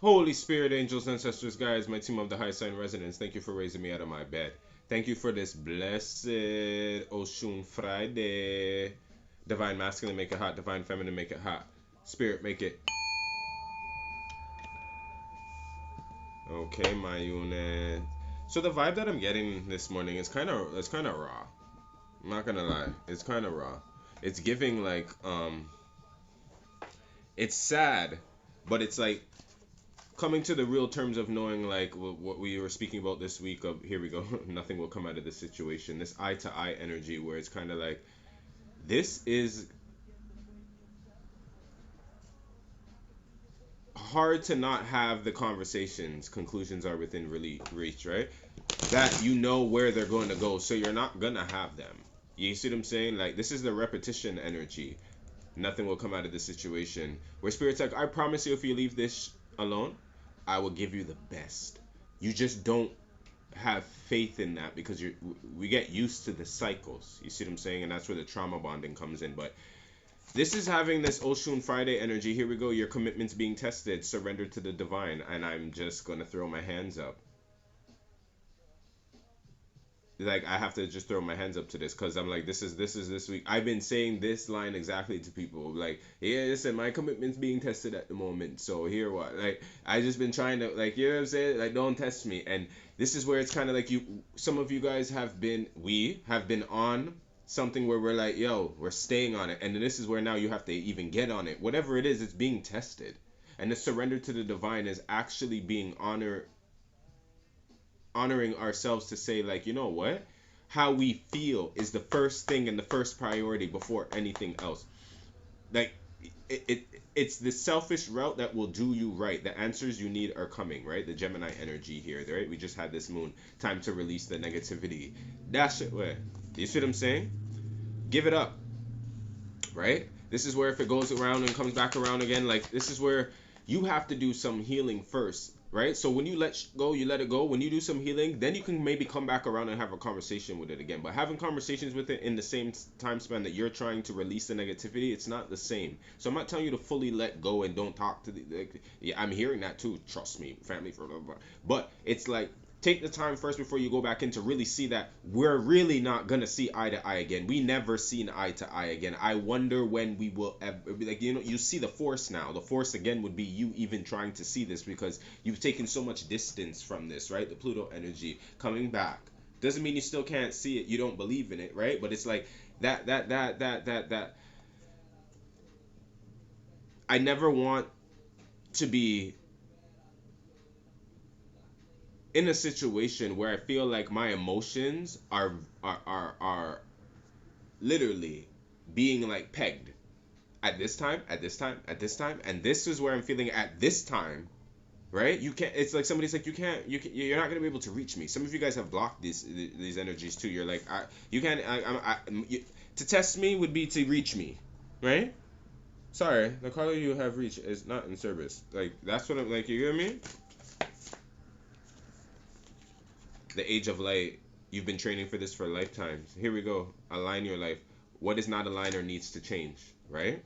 Holy Spirit, angels, ancestors, guides, my team of the high sign residents, thank you for raising me out of my bed. Thank you for this blessed Oshun Friday. Divine masculine, make it hot. Divine feminine, make it hot. Spirit, make it. Okay, my unit. So the vibe that I'm getting this morning is kind of raw. I'm not gonna lie, it's kind of raw. It's giving like it's sad, but it's like coming to the real terms of knowing like what we were speaking about this week of here we go. Nothing will come out of this situation, this eye to eye energy where it's kind of like this is hard to not have the conversations. Conclusions are within really reach, right? That you know where they're going to go, so you're not gonna have them. You see what I'm saying? Like this is the repetition energy. Nothing will come out of this situation where spirit's like, I promise you, if you leave this alone, I will give you the best. You just don't have faith in that because we get used to the cycles. You see what I'm saying? And that's where the trauma bonding comes in. But this is having this Oshun Friday energy. Here we go. Your commitment's being tested. Surrender to the divine. And I'm just gonna throw my hands up. Like I have to just throw my hands up to this because I'm like this is this week. I've been saying this line exactly to people like, yeah, listen, my commitment's being tested at the moment, so here what, like I just been trying to, like, you know what I'm saying, like don't test me. And this is where it's kind of like you, some of you guys have been, we have been on something where we're like, yo, we're staying on it, and then this is where now you have to even get on it, whatever it is, it's being tested. And the surrender to the divine is actually being honoring ourselves to say, like, you know what, how we feel is the first thing and the first priority before anything else. Like it's the selfish route that will do you right. The answers you need are coming, right? The Gemini energy here, right? We just had this moon. Time to release the negativity. Dash it away. You see what I'm saying? Give it up, right? This is where if it goes around and comes back around again, like this is where you have to do some healing first, right? So when you go, you let it go. When you do some healing, then you can maybe come back around and have a conversation with it again. But having conversations with it in the same time span that you're trying to release the negativity, it's not the same. So I'm not telling you to fully let go and don't talk to the, like, yeah, I'm hearing that too. Trust me, family for blah, blah. But it's like take the time first before you go back in to really see that we're really not gonna see eye to eye again. We never seen eye to eye again. I wonder when we will ever, like, you know, you see the force now. The force again would be you even trying to see this because you've taken so much distance from this, right? The Pluto energy coming back doesn't mean you still can't see it. You don't believe in it, right? But it's like that. I never want to be in a situation where I feel like my emotions are literally being like pegged at this time, at this time, at this time, and this is where I'm feeling at this time, right? You can't. It's like somebody's like, you're not gonna be able to reach me. Some of you guys have blocked these energies too. You're like, you can't. To test me would be to reach me, right? Sorry, the color you have reached is not in service. Like that's what I'm like. You get me? The age of light. You've been training for this for lifetimes. Here we go. Align your life. What is not aligned or needs to change, right?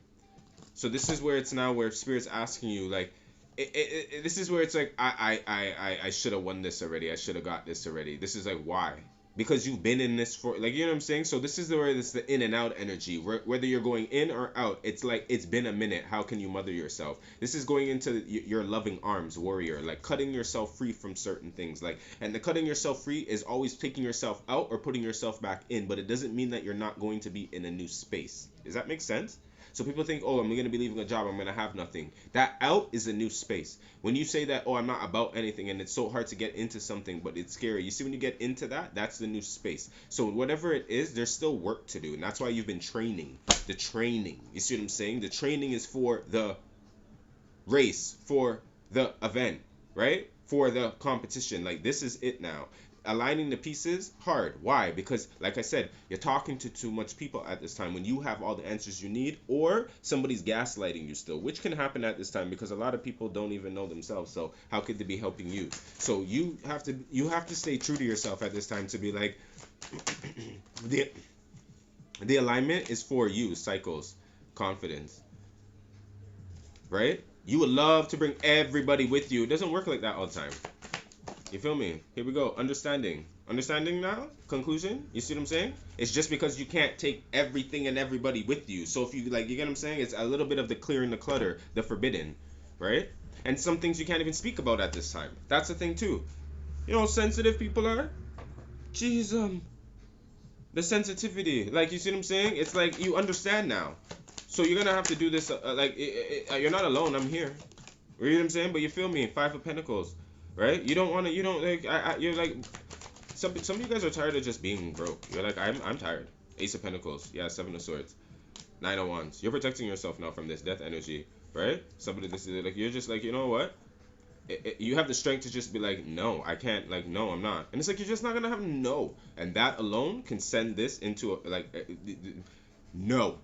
So this is where it's now where spirit's asking you like, this is where it's like I should have won this already. I should have got this already. This is like why? Because you've been in this for, like, you know what I'm saying. So this is the where this the in and out energy. Whether you're going in or out, it's like it's been a minute. How can you mother yourself? This is going into your loving arms, warrior. Like cutting yourself free from certain things. Like, and the cutting yourself free is always taking yourself out or putting yourself back in. But it doesn't mean that you're not going to be in a new space. Does that make sense? So people think, oh, I'm going to be leaving a job, I'm going to have nothing. That out is a new space. When you say that, oh, I'm not about anything, and it's so hard to get into something, but it's scary. You see, when you get into that, that's the new space. So whatever it is, there's still work to do, and that's why you've been training. The training. You see what I'm saying? The training is for the race, for the event, right? For the competition. Like this is it now. Aligning the pieces hard. Why? Because like I said, you're talking to too much people at this time when you have all the answers you need, or somebody's gaslighting you still, which can happen at this time because a lot of people don't even know themselves. So how could they be helping you? So you have to stay true to yourself at this time to be like the the alignment is for you, cycles, confidence, right? You would love to bring everybody with you. It doesn't work like that all the time. You feel me? Here we go. Understanding. Understanding now? Conclusion? You see what I'm saying? It's just because you can't take everything and everybody with you. So if you like, you get what I'm saying? It's a little bit of the clearing the clutter, the forbidden, right? And some things you can't even speak about at this time. That's the thing too. You know how sensitive people are? Jeez, the sensitivity. Like, you see what I'm saying? It's like you understand now. So you're gonna have to do this. You're not alone. I'm here. You know what I'm saying? But you feel me? Five of Pentacles, right? You don't want to. You don't like. You're like. Some of you guys are tired of just being broke. You're like, I'm tired. Ace of Pentacles. Yeah, Seven of Swords. Nine of Wands. You're protecting yourself now from this death energy, right? Somebody this is like, you're just like, you know what? You have the strength to just be like, no, I can't. Like, no, I'm not. And it's like, you're just not gonna have no. And that alone can send this into a, like, no.